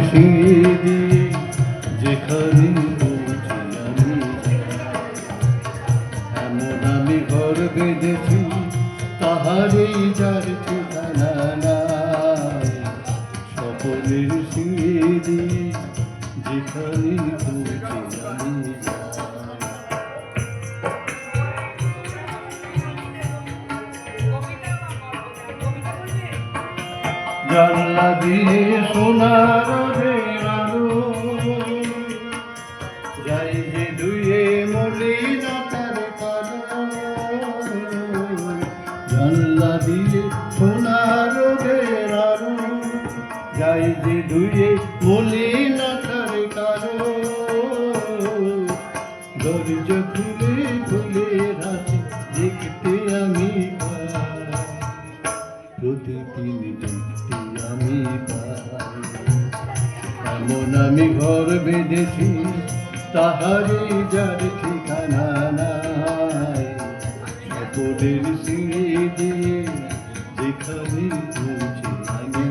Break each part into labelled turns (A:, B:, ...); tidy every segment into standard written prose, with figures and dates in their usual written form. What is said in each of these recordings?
A: সিঁড়ি দিয়ে যেখানে পৌঁছি আমি, এমন আমি ঘর বেঁধেছি তাহারেই যার ঠিকানা নাই। সকলের সিঁড়ি দিয়ে যেখানে পৌঁছি আমি জানলা দিয়ে সোনার আলো যাই যে ধুয়ে মলিনতার কালো, জানলা দিয়ে সোনার আলো যাই যে ধুয়ে মলিনতার কালো, দরজা খুলে খুলে রাখি দেখতে আমি প্রতিদিন দেখতে আমি পাই। এমন আমি ঘর বেঁধেছি তাহারে যার ঠিকানা নাই। সকলের সিঁড়ি দিয়ে যেখানে পৌঁছে আমি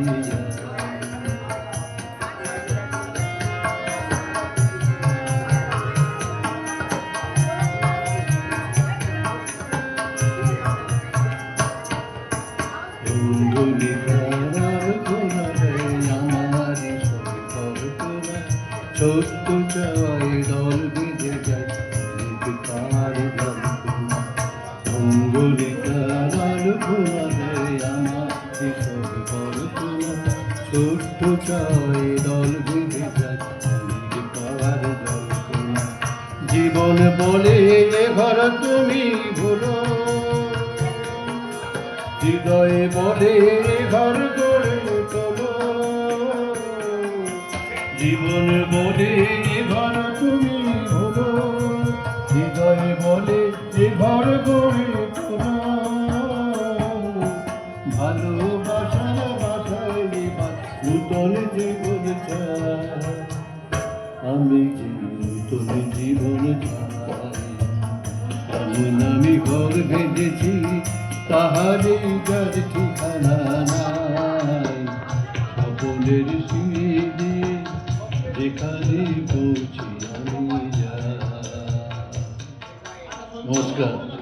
A: ছোট্ট চাওয়াই দল বেঁধে যায় কার জল্পনা, অঙ্গুলি তার ঘোরা দেয় আমার সব কল্পনা। ছোট্ট চাওয়াই দল বেঁধে যায় কার জল্পনা। জীবন বলে এ ঘর তুমি ভুলো, হৃদয়ে বলে এ ঘর গড়ে তোলো। জীবন বলে এ ঘর তুমি ভুলো, হৃদয়ে বলে এ ঘর গড়ে তোলো। ভালোবাসার বাসায় নূতন জীবন চাই, আমি যে নূতন জীবন চাই। এমন আমি ঘর বেঁধেছি তাহারে যার ঠিকানা নাই। সকলের সিঁড়ি দিয়ে যেখানে পৌঁছি আমি যাই। নমস্কার।